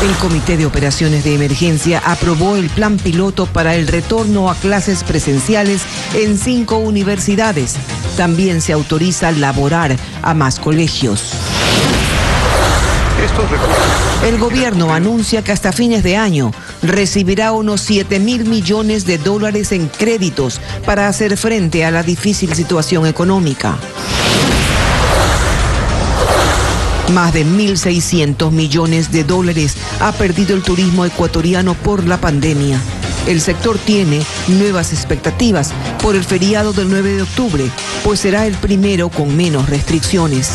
El Comité de Operaciones de Emergencia aprobó el plan piloto para el retorno a clases presenciales en 5 universidades. También se autoriza laborar a más colegios. El gobierno anuncia que hasta fines de año recibirá unos 7.000 millones de dólares en créditos para hacer frente a la difícil situación económica. Más de 1.600 millones de dólares ha perdido el turismo ecuatoriano por la pandemia. El sector tiene nuevas expectativas por el feriado del 9 de octubre, pues será el primero con menos restricciones.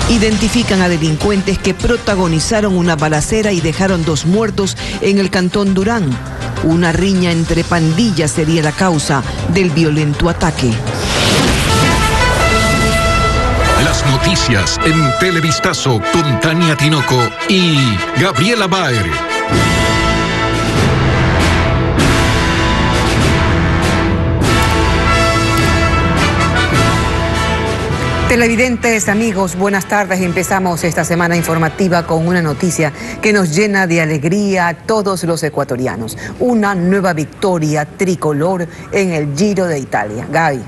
Identifican a delincuentes que protagonizaron una balacera y dejaron 2 muertos en el cantón Durán. Una riña entre pandillas sería la causa del violento ataque. Las noticias en Televistazo con Tania Tinoco y Gabriela Baer. Televidentes, amigos, buenas tardes. Empezamos esta semana informativa con una noticia que nos llena de alegría a todos los ecuatorianos. Una nueva victoria tricolor en el Giro de Italia. Gaby.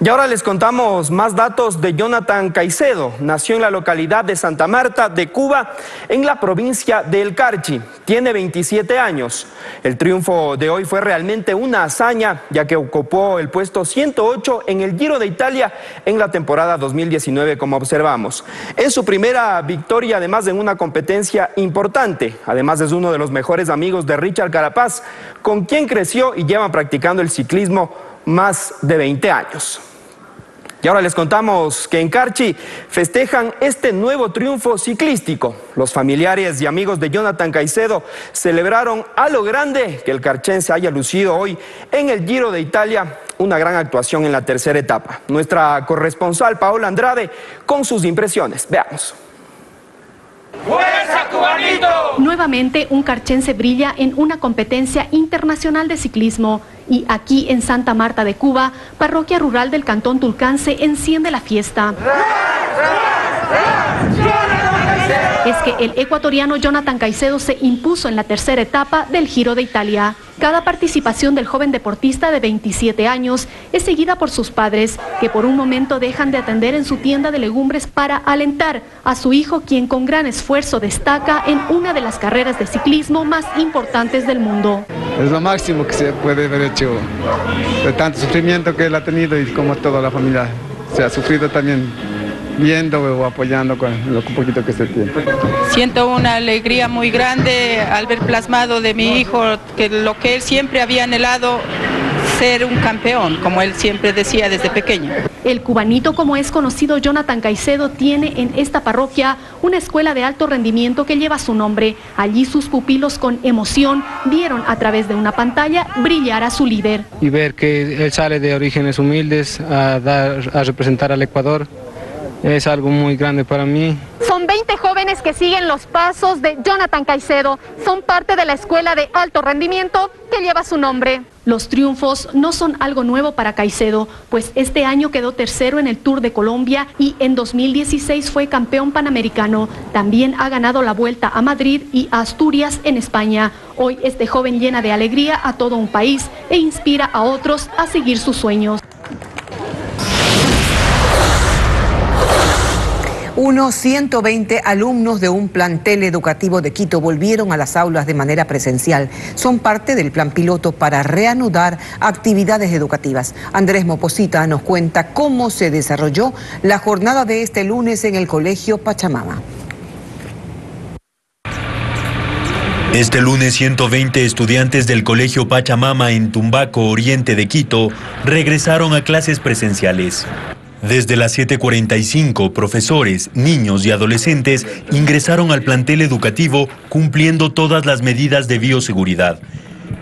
Y ahora les contamos más datos de Jonathan Caicedo. Nació en la localidad de Santa Marta de Cuba, en la provincia de El Carchi. Tiene 27 años. El triunfo de hoy fue realmente una hazaña, ya que ocupó el puesto 108 en el Giro de Italia en la temporada 2019, como observamos. Es su primera victoria, además de una competencia importante. Además es uno de los mejores amigos de Richard Carapaz, con quien creció y llevan practicando el ciclismo más de 20 años. Y ahora les contamos que en Carchi festejan este nuevo triunfo ciclístico. Los familiares y amigos de Jonathan Caicedo celebraron a lo grande que el carchense haya lucido hoy en el Giro de Italia, una gran actuación en la tercera etapa. Nuestra corresponsal Paola Andrade con sus impresiones. Veamos. ¡Fuerza, cubanito! Nuevamente un carchense brilla en una competencia internacional de ciclismo. Y aquí en Santa Marta de Cuba, parroquia rural del cantón Tulcán, se enciende la fiesta. Es que el ecuatoriano Jonathan Caicedo se impuso en la tercera etapa del Giro de Italia. Cada participación del joven deportista de 27 años es seguida por sus padres, que por un momento dejan de atender en su tienda de legumbres para alentar a su hijo, quien con gran esfuerzo destaca en una de las carreras de ciclismo más importantes del mundo. Es lo máximo que se puede haber hecho, de tanto sufrimiento que él ha tenido y como toda la familia se ha sufrido también, viendo o apoyando con lo poquito que se tiene. Siento una alegría muy grande al ver plasmado de mi hijo que lo que él siempre había anhelado, ser un campeón, como él siempre decía desde pequeño. El cubanito, como es conocido Jonathan Caicedo, tiene en esta parroquia una escuela de alto rendimiento que lleva su nombre. Allí sus pupilos con emoción vieron a través de una pantalla brillar a su líder. Y ver que él sale de orígenes humildes a representar al Ecuador es algo muy grande para mí. Son 20 jóvenes que siguen los pasos de Jonathan Caicedo. Son parte de la escuela de alto rendimiento que lleva su nombre. Los triunfos no son algo nuevo para Caicedo, pues este año quedó tercero en el Tour de Colombia y en 2016 fue campeón panamericano. También ha ganado la Vuelta a Madrid y a Asturias en España. Hoy este joven llena de alegría a todo un país e inspira a otros a seguir sus sueños. Unos 120 alumnos de un plantel educativo de Quito volvieron a las aulas de manera presencial. Son parte del plan piloto para reanudar actividades educativas. Andrés Moposita nos cuenta cómo se desarrolló la jornada de este lunes en el Colegio Pachamama. Este lunes 120 estudiantes del Colegio Pachamama en Tumbaco, oriente de Quito, regresaron a clases presenciales. Desde las 7:45, profesores, niños y adolescentes ingresaron al plantel educativo cumpliendo todas las medidas de bioseguridad.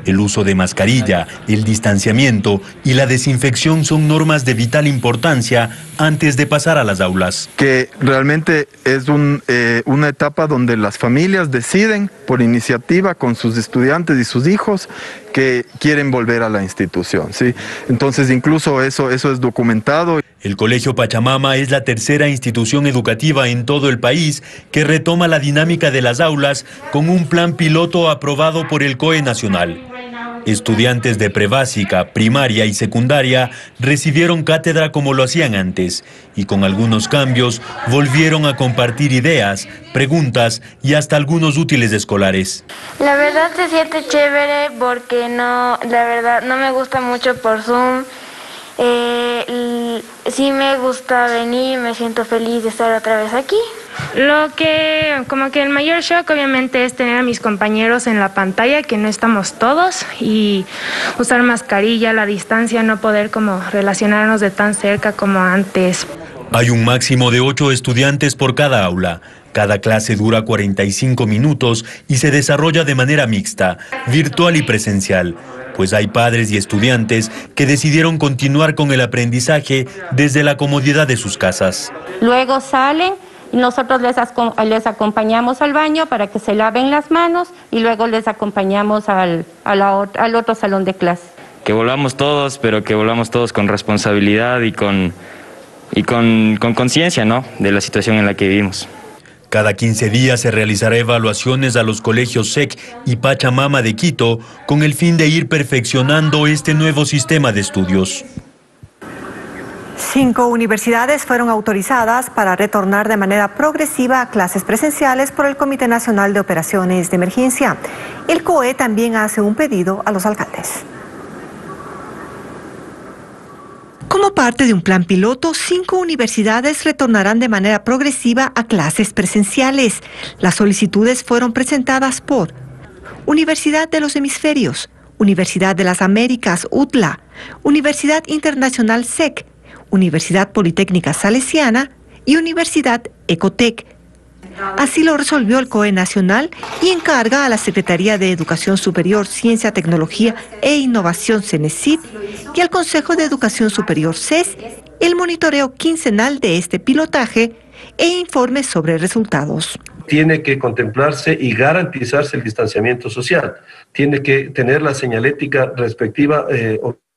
El uso de mascarilla, el distanciamiento y la desinfección son normas de vital importancia antes de pasar a las aulas. Que realmente es una etapa donde las familias deciden por iniciativa con sus estudiantes y sus hijos que quieren volver a la institución, ¿sí? Entonces, incluso eso es documentado. El Colegio Pachamama es la tercera institución educativa en todo el país que retoma la dinámica de las aulas con un plan piloto aprobado por el COE Nacional. Estudiantes de prebásica, primaria y secundaria recibieron cátedra como lo hacían antes y con algunos cambios volvieron a compartir ideas, preguntas y hasta algunos útiles escolares. La verdad se siente chévere porque la verdad no me gusta mucho por Zoom. Sí me gusta venir, me siento feliz de estar otra vez aquí. Como que el mayor shock obviamente es tener a mis compañeros en la pantalla, que no estamos todos, y usar mascarilla, la distancia, no poder como relacionarnos de tan cerca como antes. Hay un máximo de 8 estudiantes por cada aula. Cada clase dura 45 minutos y se desarrolla de manera mixta, virtual y presencial, pues hay padres y estudiantes que decidieron continuar con el aprendizaje desde la comodidad de sus casas. Luego salen y nosotros les acompañamos al baño para que se laven las manos y luego les acompañamos al otro salón de clase. Que volvamos todos, pero que volvamos todos con responsabilidad y con conciencia, ¿no?, de la situación en la que vivimos. Cada 15 días se realizará evaluaciones a los colegios SEC y Pachamama de Quito con el fin de ir perfeccionando este nuevo sistema de estudios. 5 universidades fueron autorizadas para retornar de manera progresiva a clases presenciales por el Comité Nacional de Operaciones de Emergencia. El COE también hace un pedido a los alcaldes. Como parte de un plan piloto, 5 universidades retornarán de manera progresiva a clases presenciales. Las solicitudes fueron presentadas por Universidad de los Hemisferios, Universidad de las Américas, UTLA, Universidad Internacional SEC, Universidad Politécnica Salesiana y Universidad Ecotec. Así lo resolvió el COE Nacional y encarga a la Secretaría de Educación Superior, Ciencia, Tecnología e Innovación, CENESID, y al Consejo de Educación Superior, CES, el monitoreo quincenal de este pilotaje e informes sobre resultados. Tiene que contemplarse y garantizarse el distanciamiento social. Tiene que tener la señalética respectiva,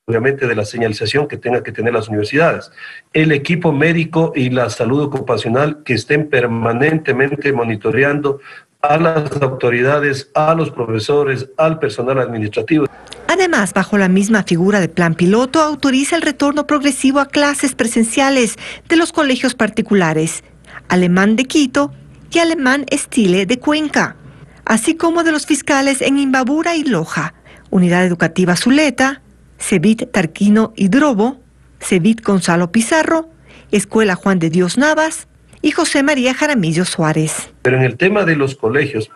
obviamente, de la señalización que tenga que tener las universidades. El equipo médico y la salud ocupacional que estén permanentemente monitoreando a las autoridades, a los profesores, al personal administrativo. Además, bajo la misma figura de plan piloto, autoriza el retorno progresivo a clases presenciales de los colegios particulares, Alemán de Quito y Alemán Estile de Cuenca, así como de los fiscales en Imbabura y Loja, Unidad Educativa Zuleta, CEBIT Tarquino Hidrobo, CEBIT Gonzalo Pizarro, Escuela Juan de Dios Navas y José María Jaramillo Suárez. Pero en el tema de los colegios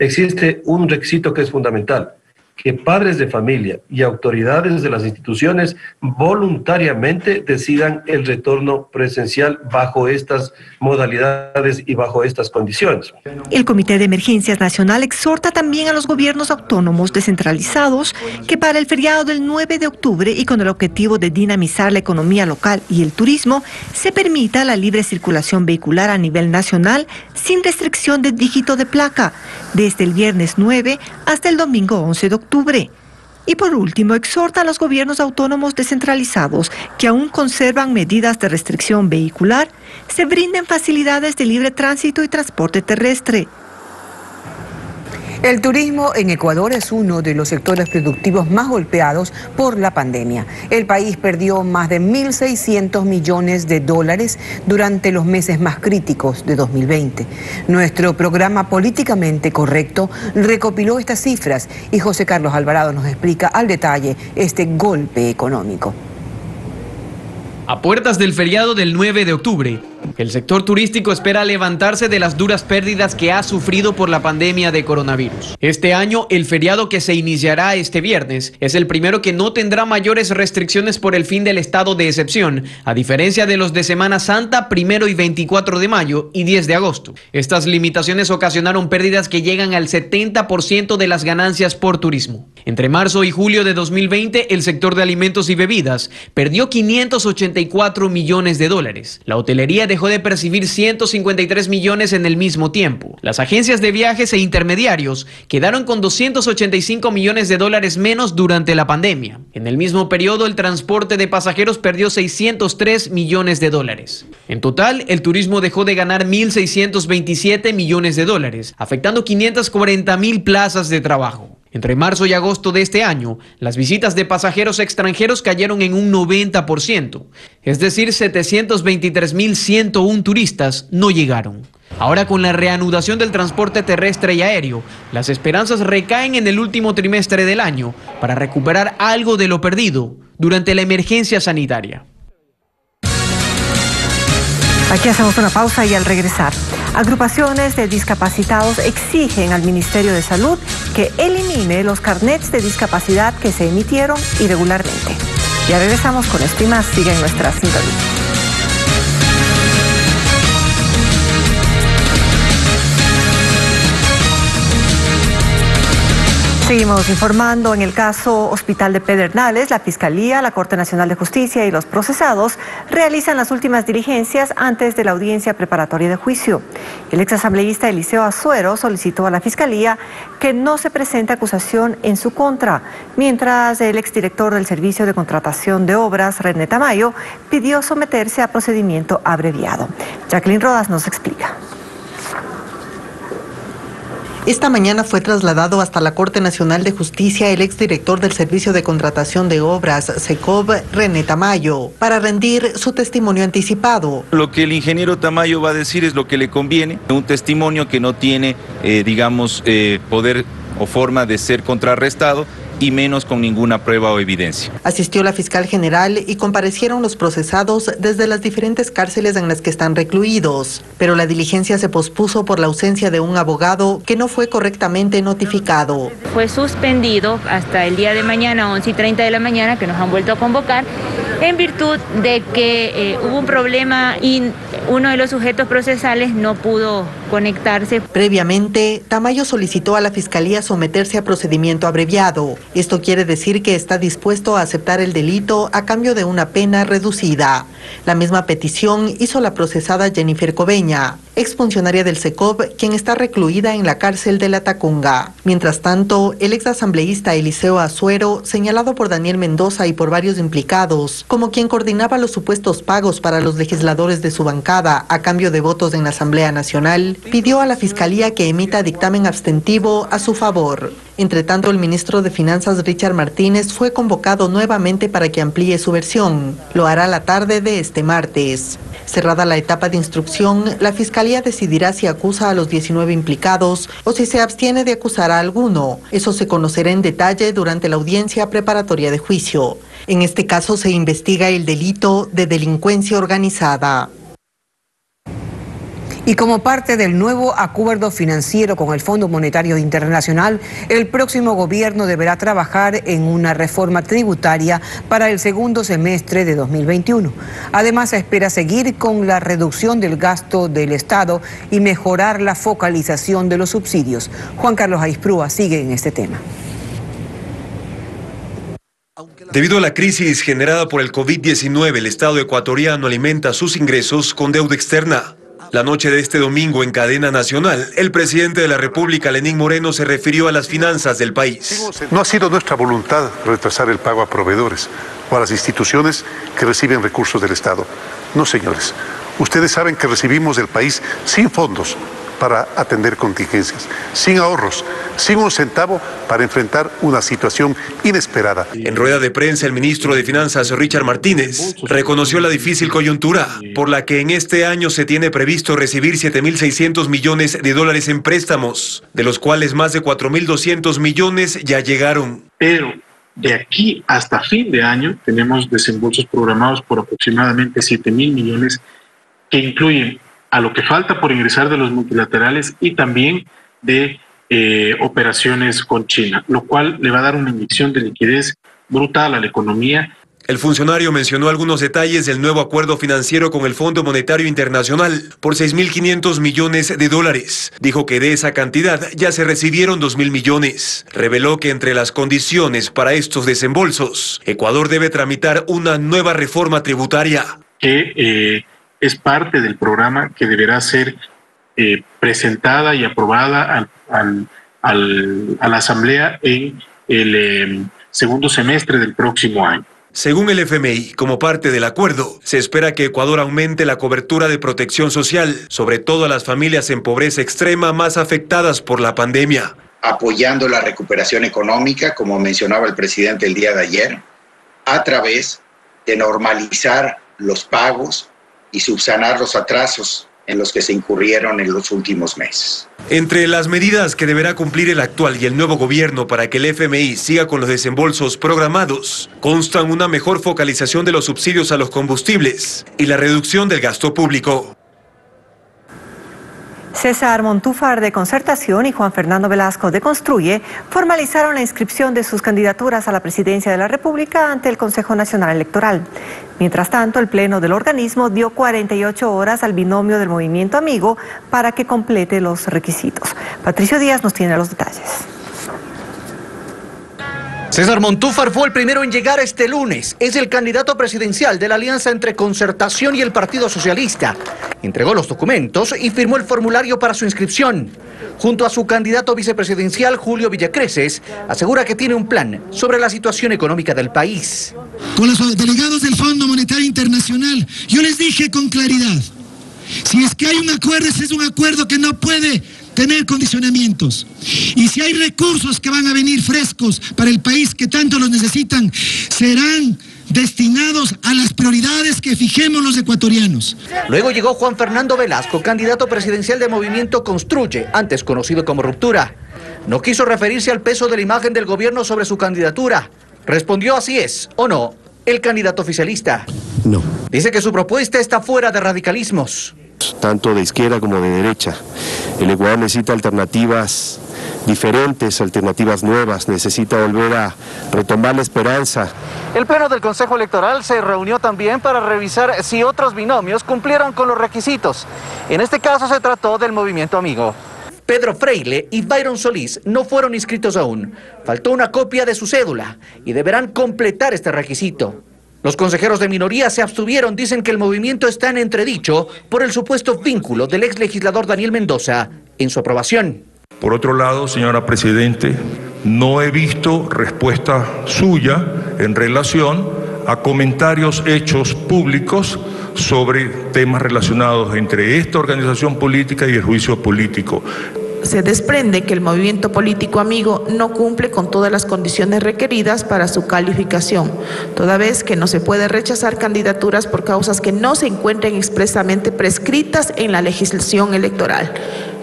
existe un requisito que es fundamental, que padres de familia y autoridades de las instituciones voluntariamente decidan el retorno presencial bajo estas modalidades y bajo estas condiciones. El Comité de Emergencias Nacional exhorta también a los gobiernos autónomos descentralizados que para el feriado del 9 de octubre y con el objetivo de dinamizar la economía local y el turismo, se permita la libre circulación vehicular a nivel nacional sin restricción de dígito de placa, desde el viernes 9 hasta el domingo 11 de octubre. Y por último, exhorta a los gobiernos autónomos descentralizados que aún conservan medidas de restricción vehicular, se brinden facilidades de libre tránsito y transporte terrestre. El turismo en Ecuador es uno de los sectores productivos más golpeados por la pandemia. El país perdió más de 1.600 millones de dólares durante los meses más críticos de 2020. Nuestro programa Políticamente Correcto recopiló estas cifras y José Carlos Alvarado nos explica al detalle este golpe económico. A puertas del feriado del 9 de octubre, el sector turístico espera levantarse de las duras pérdidas que ha sufrido por la pandemia de coronavirus. Este año, el feriado que se iniciará este viernes es el primero que no tendrá mayores restricciones por el fin del estado de excepción, a diferencia de los de Semana Santa, 1 y 24 de mayo y 10 de agosto. Estas limitaciones ocasionaron pérdidas que llegan al 70% de las ganancias por turismo. Entre marzo y julio de 2020, el sector de alimentos y bebidas perdió 584 millones de dólares. La hotelería dejó dejó de percibir 153 millones en el mismo tiempo. Las agencias de viajes e intermediarios quedaron con 285 millones de dólares menos durante la pandemia. En el mismo periodo, el transporte de pasajeros perdió 603 millones de dólares. En total, el turismo dejó de ganar 1.627 millones de dólares, afectando 540.000 plazas de trabajo. Entre marzo y agosto de este año, las visitas de pasajeros extranjeros cayeron en un 90%, es decir, 723.101 turistas no llegaron. Ahora, con la reanudación del transporte terrestre y aéreo, las esperanzas recaen en el último trimestre del año para recuperar algo de lo perdido durante la emergencia sanitaria. Aquí hacemos una pausa y al regresar, agrupaciones de discapacitados exigen al Ministerio de Salud que elimine los carnets de discapacidad que se emitieron irregularmente. Ya regresamos con esto y más. Sigue en nuestra sintonía. Seguimos informando. En el caso Hospital de Pedernales, la Fiscalía, la Corte Nacional de Justicia y los procesados realizan las últimas diligencias antes de la audiencia preparatoria de juicio. El exasambleísta Eliseo Azuero solicitó a la Fiscalía que no se presente acusación en su contra, mientras el exdirector del Servicio de Contratación de Obras, René Tamayo, pidió someterse a procedimiento abreviado. Jacqueline Rodas nos explica. Esta mañana fue trasladado hasta la Corte Nacional de Justicia el exdirector del Servicio de Contratación de Obras, SECOB, René Tamayo, para rendir su testimonio anticipado. Lo que el ingeniero Tamayo va a decir es lo que le conviene, un testimonio que no tiene, poder o forma de ser contrarrestado, y menos con ninguna prueba o evidencia. Asistió la fiscal general y comparecieron los procesados desde las diferentes cárceles en las que están recluidos, pero la diligencia se pospuso por la ausencia de un abogado que no fue correctamente notificado. Fue suspendido hasta el día de mañana, 11:30 de la mañana, que nos han vuelto a convocar, en virtud de que hubo un problema y uno de los sujetos procesales no pudo conectarse. Previamente, Tamayo solicitó a la Fiscalía someterse a procedimiento abreviado. Esto quiere decir que está dispuesto a aceptar el delito a cambio de una pena reducida. La misma petición hizo la procesada Jennifer Coveña, exfuncionaria del SECOB, quien está recluida en la cárcel de La Tacunga. Mientras tanto, el exasambleísta Eliseo Azuero, señalado por Daniel Mendoza y por varios implicados, como quien coordinaba los supuestos pagos para los legisladores de su bancada a cambio de votos en la Asamblea Nacional, pidió a la Fiscalía que emita dictamen abstentivo a su favor. Entre tanto, el ministro de Finanzas, Richard Martínez, fue convocado nuevamente para que amplíe su versión. Lo hará la tarde de este martes. Cerrada la etapa de instrucción, la Fiscalía decidirá si acusa a los 19 implicados o si se abstiene de acusar a alguno. Eso se conocerá en detalle durante la audiencia preparatoria de juicio. En este caso se investiga el delito de delincuencia organizada. Y como parte del nuevo acuerdo financiero con el Fondo Monetario Internacional, el próximo gobierno deberá trabajar en una reforma tributaria para el segundo semestre de 2021. Además, se espera seguir con la reducción del gasto del Estado y mejorar la focalización de los subsidios. Juan Carlos Aisprúa sigue en este tema. Debido a la crisis generada por el COVID-19, el Estado ecuatoriano alimenta sus ingresos con deuda externa. La noche de este domingo en cadena nacional, el presidente de la República, Lenín Moreno, se refirió a las finanzas del país. No ha sido nuestra voluntad retrasar el pago a proveedores o a las instituciones que reciben recursos del Estado. No, señores. Ustedes saben que recibimos del país sin fondos para atender contingencias, sin ahorros, sin un centavo para enfrentar una situación inesperada. En rueda de prensa, el ministro de Finanzas, Richard Martínez, reconoció la difícil coyuntura por la que en este año se tiene previsto recibir 7.600 millones de dólares en préstamos, de los cuales más de 4.200 millones ya llegaron. Pero de aquí hasta fin de año tenemos desembolsos programados por aproximadamente 7.000 millones que incluyen a lo que falta por ingresar de los multilaterales y también de operaciones con China, lo cual le va a dar una inyección de liquidez brutal a la economía. El funcionario mencionó algunos detalles del nuevo acuerdo financiero con el Fondo Monetario Internacional por 6.500 millones de dólares. Dijo que de esa cantidad ya se recibieron 2.000 millones. Reveló que entre las condiciones para estos desembolsos, Ecuador debe tramitar una nueva reforma tributaria. Que es parte del programa que deberá ser presentada y aprobada a la Asamblea en el segundo semestre del próximo año. Según el FMI, como parte del acuerdo, se espera que Ecuador aumente la cobertura de protección social, sobre todo a las familias en pobreza extrema más afectadas por la pandemia. Apoyando la recuperación económica, como mencionaba el presidente el día de ayer, a través de normalizar los pagos y subsanar los atrasos en los que se incurrieron en los últimos meses. Entre las medidas que deberá cumplir el actual y el nuevo gobierno para que el FMI siga con los desembolsos programados, constan una mejor focalización de los subsidios a los combustibles y la reducción del gasto público. César Montúfar de Concertación y Juan Fernando Velasco de Construye formalizaron la inscripción de sus candidaturas a la presidencia de la República ante el Consejo Nacional Electoral. Mientras tanto, el Pleno del organismo dio 48 horas al binomio del Movimiento Amigo para que complete los requisitos. Patricio Díaz nos tiene los detalles. César Montúfar fue el primero en llegar este lunes. Es el candidato presidencial de la alianza entre Concertación y el Partido Socialista. Entregó los documentos y firmó el formulario para su inscripción. Junto a su candidato vicepresidencial, Julio Villacreces, asegura que tiene un plan sobre la situación económica del país. Con los delegados del Fondo Monetario Internacional, yo les dije con claridad, si es que hay un acuerdo, ese es un acuerdo que no puede tener condicionamientos. Y si hay recursos que van a venir frescos para el país que tanto los necesitan, serán destinados a las prioridades que fijemos los ecuatorianos. Luego llegó Juan Fernando Velasco, candidato presidencial de Movimiento Construye, antes conocido como Ruptura. No quiso referirse al peso de la imagen del gobierno sobre su candidatura. Respondió así es, o no, el candidato oficialista. No. Dice que su propuesta está fuera de radicalismos. Tanto de izquierda como de derecha. El Ecuador necesita alternativas diferentes, alternativas nuevas, necesita volver a retomar la esperanza. El Pleno del Consejo Electoral se reunió también para revisar si otros binomios cumplieron con los requisitos. En este caso se trató del Movimiento Amigo. Pedro Freile y Byron Solís no fueron inscritos aún. Faltó una copia de su cédula y deberán completar este requisito. Los consejeros de minoría se abstuvieron, dicen que el movimiento está en entredicho por el supuesto vínculo del ex legislador Daniel Mendoza en su aprobación. Por otro lado, señora Presidente, no he visto respuesta suya en relación a comentarios hechos públicos sobre temas relacionados entre esta organización política y el juicio político. Se desprende que el movimiento político amigo no cumple con todas las condiciones requeridas para su calificación, toda vez que no se puede rechazar candidaturas por causas que no se encuentren expresamente prescritas en la legislación electoral,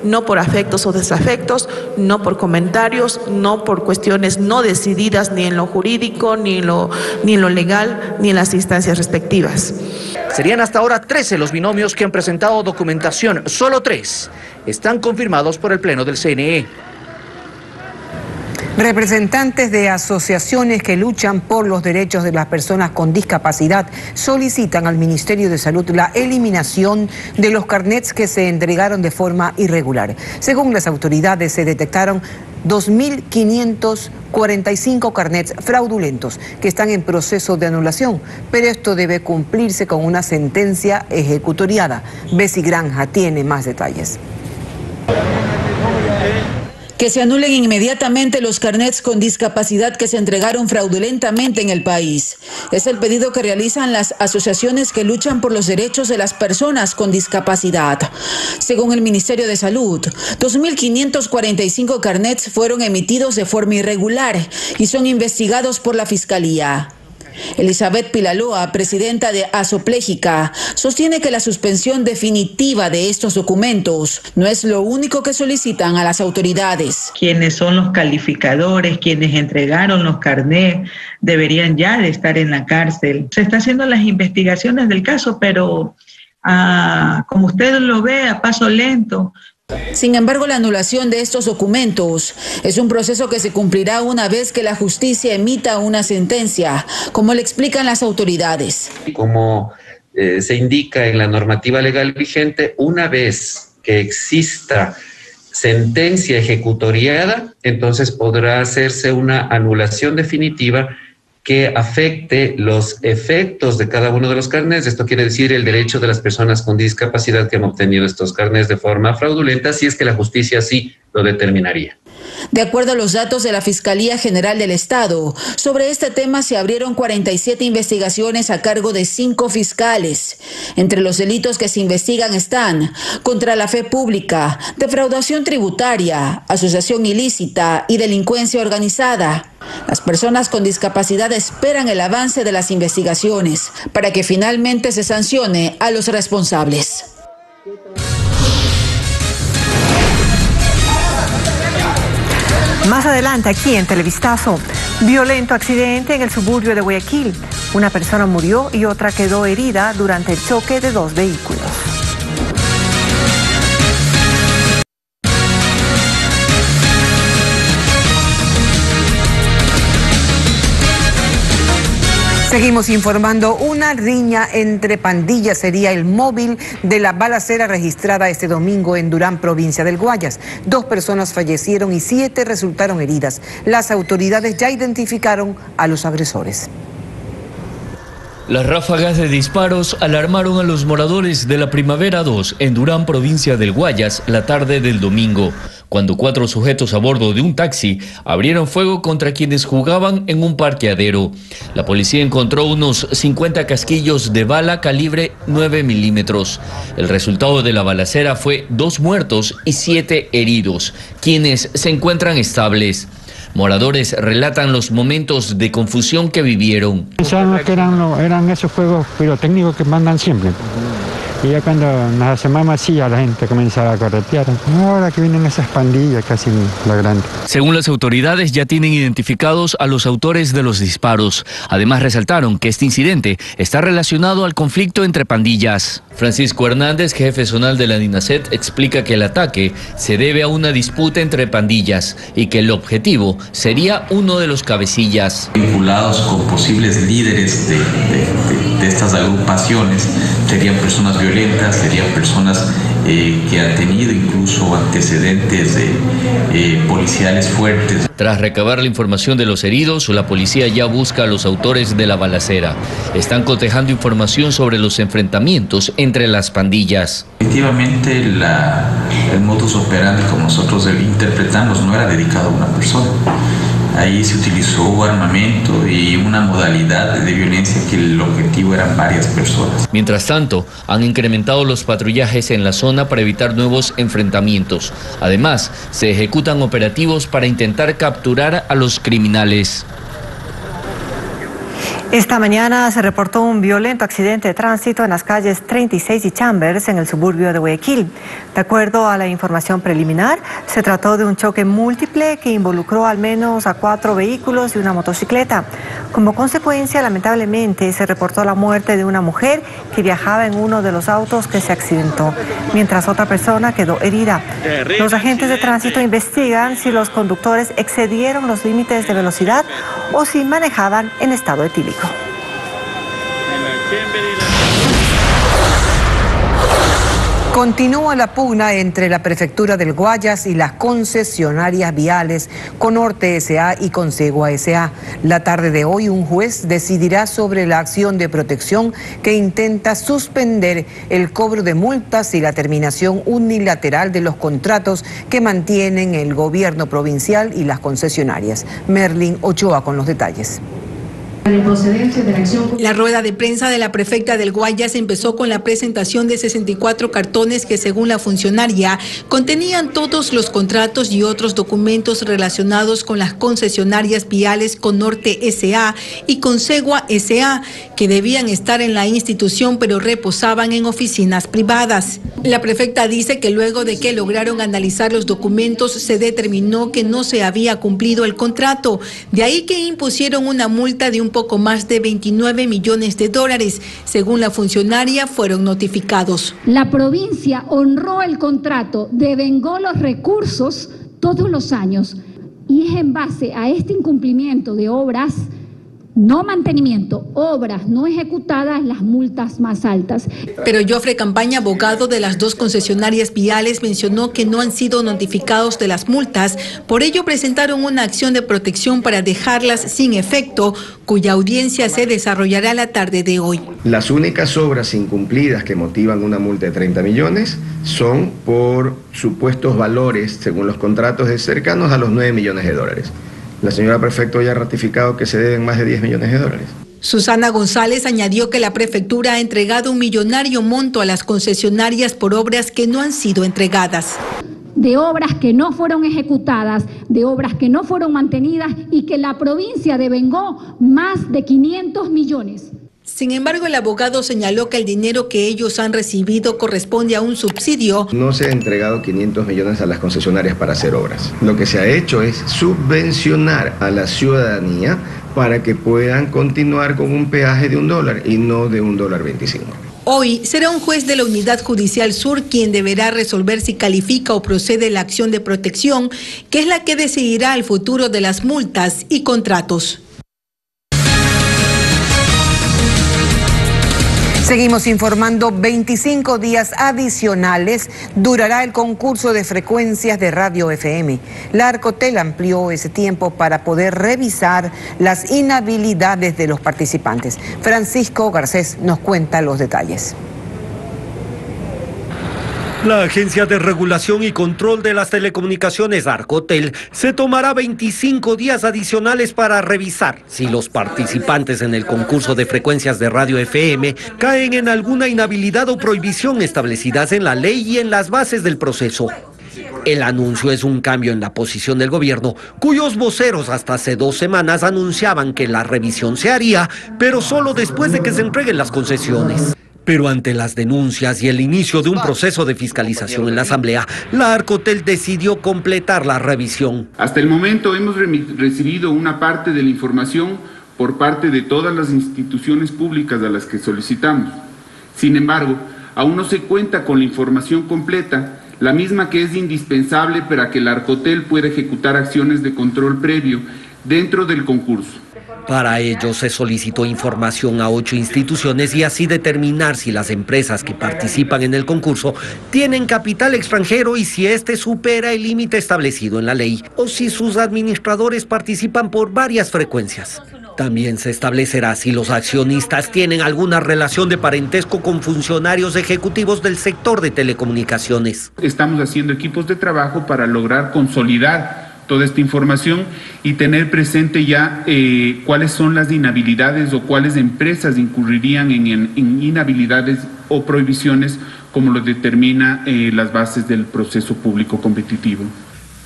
no por afectos o desafectos, no por comentarios, no por cuestiones no decididas ni en lo jurídico, ni en lo legal, ni en las instancias respectivas. Serían hasta ahora 13 los binomios que han presentado documentación, solo 3 están confirmados por el Pleno del CNE. Representantes de asociaciones que luchan por los derechos de las personas con discapacidad solicitan al Ministerio de Salud la eliminación de los carnets que se entregaron de forma irregular. Según las autoridades, se detectaron 2.545 carnets fraudulentos que están en proceso de anulación, pero esto debe cumplirse con una sentencia ejecutoriada. Bessie Granja tiene más detalles. Que se anulen inmediatamente los carnets con discapacidad que se entregaron fraudulentamente en el país. Es el pedido que realizan las asociaciones que luchan por los derechos de las personas con discapacidad. Según el Ministerio de Salud, 2.545 carnets fueron emitidos de forma irregular y son investigados por la Fiscalía. Elizabeth Pilaloa, presidenta de Asoplégica, sostiene que la suspensión definitiva de estos documentos no es lo único que solicitan a las autoridades. Quienes son los calificadores, quienes entregaron los carnets, deberían ya de estar en la cárcel. Se están haciendo las investigaciones del caso, pero como usted lo ve, a paso lento. Sin embargo, la anulación de estos documentos es un proceso que se cumplirá una vez que la justicia emita una sentencia, como le explican las autoridades. Como se indica en la normativa legal vigente, una vez que exista sentencia ejecutoriada, entonces podrá hacerse una anulación definitiva que afecte los efectos de cada uno de los carnets. Esto quiere decir el derecho de las personas con discapacidad que han obtenido estos carnets de forma fraudulenta, si es que la justicia así lo determinaría. De acuerdo a los datos de la Fiscalía General del Estado, sobre este tema se abrieron 47 investigaciones a cargo de 5 fiscales. Entre los delitos que se investigan están contra la fe pública, defraudación tributaria, asociación ilícita y delincuencia organizada. Las personas con discapacidad esperan el avance de las investigaciones para que finalmente se sancione a los responsables. Más adelante aquí en Televistazo, violento accidente en el suburbio de Guayaquil. Una persona murió y otra quedó herida durante el choque de 2 vehículos. Seguimos informando. Una riña entre pandillas sería el móvil de la balacera registrada este domingo en Durán, provincia del Guayas. 2 personas fallecieron y 7 resultaron heridas. Las autoridades ya identificaron a los agresores. Las ráfagas de disparos alarmaron a los moradores de la Primavera 2 en Durán, provincia del Guayas, la tarde del domingo, cuando 4 sujetos a bordo de un taxi abrieron fuego contra quienes jugaban en un parqueadero. La policía encontró unos 50 casquillos de bala calibre 9 milímetros. El resultado de la balacera fue 2 muertos y 7 heridos, quienes se encuentran estables. Moradores relatan los momentos de confusión que vivieron. Pensábamos que eran esos fuegos pirotécnicos que mandan siempre. Y ya cuando nos asomamos así, ya la gente comenzaba a corretear. Ahora que vienen esas pandillas casi la grande. Según las autoridades, ya tienen identificados a los autores de los disparos. Además, resaltaron que este incidente está relacionado al conflicto entre pandillas. Francisco Hernández, jefe zonal de la DINASET, explica que el ataque se debe a una disputa entre pandillas y que el objetivo sería uno de los cabecillas. Vinculados con posibles líderes de estas agrupaciones, serían personas violentas, serían personas que han tenido incluso antecedentes policiales fuertes. Tras recabar la información de los heridos, la policía ya busca a los autores de la balacera. Están cotejando información sobre los enfrentamientos entre las pandillas. Efectivamente, el modus operandi, como nosotros interpretamos, no era dedicado a una persona. Ahí se utilizó armamento y una modalidad de violencia que el objetivo eran varias personas. Mientras tanto, han incrementado los patrullajes en la zona para evitar nuevos enfrentamientos. Además, se ejecutan operativos para intentar capturar a los criminales. Esta mañana se reportó un violento accidente de tránsito en las calles 36 y Chambers, en el suburbio de Guayaquil. De acuerdo a la información preliminar, se trató de un choque múltiple que involucró al menos a 4 vehículos y una motocicleta. Como consecuencia, lamentablemente, se reportó la muerte de una mujer que viajaba en uno de los autos que se accidentó, mientras otra persona quedó herida. Los agentes de tránsito investigan si los conductores excedieron los límites de velocidad o si manejaban en estado etílico. Continúa la pugna entre la Prefectura del Guayas y las concesionarias viales Conorte S.A. y Consegua S.A. La tarde de hoy, un juez decidirá sobre la acción de protección que intenta suspender el cobro de multas y la terminación unilateral de los contratos que mantienen el gobierno provincial y las concesionarias. Merlin Ochoa con los detalles. La rueda de prensa de la prefecta del Guayas empezó con la presentación de 64 cartones que, según la funcionaria, contenían todos los contratos y otros documentos relacionados con las concesionarias viales Conorte S.A. y Consegua S.A., que debían estar en la institución pero reposaban en oficinas privadas. La prefecta dice que luego de que lograron analizar los documentos se determinó que no se había cumplido el contrato, de ahí que impusieron una multa de un poco más de 29 millones de dólares. Según la funcionaria, fueron notificados. La provincia honró el contrato, devengó los recursos todos los años y es en base a este incumplimiento de obras no mantenimiento, obras no ejecutadas, las multas más altas. Pero Jofre Campaña, abogado de las dos concesionarias viales, mencionó que no han sido notificados de las multas, por ello presentaron una acción de protección para dejarlas sin efecto, cuya audiencia se desarrollará la tarde de hoy. Las únicas obras incumplidas que motivan una multa de 30 millones son por supuestos valores, según los contratos, cercanos a los 9 millones de dólares. La señora prefecto ya ha ratificado que se deben más de 10 millones de dólares. Susana González añadió que la prefectura ha entregado un millonario monto a las concesionarias por obras que no han sido entregadas. De obras que no fueron ejecutadas, de obras que no fueron mantenidas y que la provincia devengó más de 500 millones. Sin embargo, el abogado señaló que el dinero que ellos han recibido corresponde a un subsidio. No se han entregado 500 millones a las concesionarias para hacer obras. Lo que se ha hecho es subvencionar a la ciudadanía para que puedan continuar con un peaje de $1 y no de $1.25. Hoy será un juez de la Unidad Judicial Sur quien deberá resolver si califica o procede la acción de protección, que es la que decidirá el futuro de las multas y contratos. Seguimos informando, 25 días adicionales durará el concurso de frecuencias de Radio FM. La Arcotel amplió ese tiempo para poder revisar las inhabilidades de los participantes. Francisco Garcés nos cuenta los detalles. La Agencia de Regulación y Control de las Telecomunicaciones, Arcotel, se tomará 25 días adicionales para revisar si los participantes en el concurso de frecuencias de Radio FM caen en alguna inhabilidad o prohibición establecidas en la ley y en las bases del proceso. El anuncio es un cambio en la posición del gobierno, cuyos voceros hasta hace 2 semanas anunciaban que la revisión se haría, pero solo después de que se entreguen las concesiones. Pero ante las denuncias y el inicio de un proceso de fiscalización en la Asamblea, la Arcotel decidió completar la revisión. Hasta el momento hemos recibido una parte de la información por parte de todas las instituciones públicas a las que solicitamos. Sin embargo, aún no se cuenta con la información completa, la misma que es indispensable para que la Arcotel pueda ejecutar acciones de control previo dentro del concurso. Para ello se solicitó información a 8 instituciones y así determinar si las empresas que participan en el concurso tienen capital extranjero y si éste supera el límite establecido en la ley o si sus administradores participan por varias frecuencias. También se establecerá si los accionistas tienen alguna relación de parentesco con funcionarios ejecutivos del sector de telecomunicaciones. Estamos haciendo equipos de trabajo para lograr consolidar toda esta información y tener presente ya cuáles son las inhabilidades o cuáles empresas incurrirían en inhabilidades o prohibiciones como lo determina las bases del proceso público competitivo.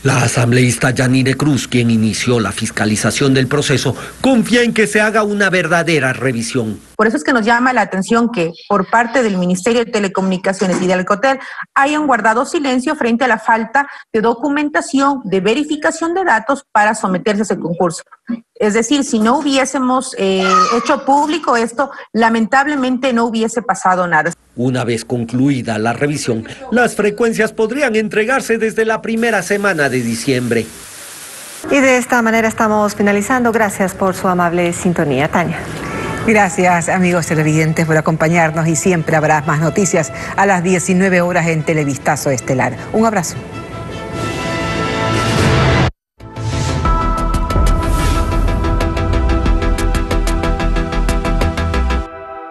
La asambleísta Yanire Cruz, quien inició la fiscalización del proceso, confía en que se haga una verdadera revisión. Por eso es que nos llama la atención que por parte del Ministerio de Telecomunicaciones y de Arcotel hayan guardado silencio frente a la falta de documentación, de verificación de datos para someterse a ese concurso. Es decir, si no hubiésemos hecho público esto, lamentablemente no hubiese pasado nada. Una vez concluida la revisión, las frecuencias podrían entregarse desde la primera semana de diciembre. Y de esta manera estamos finalizando. Gracias por su amable sintonía, Tania. Gracias, amigos televidentes, por acompañarnos y siempre habrá más noticias a las 19 horas en Televistazo Estelar. Un abrazo.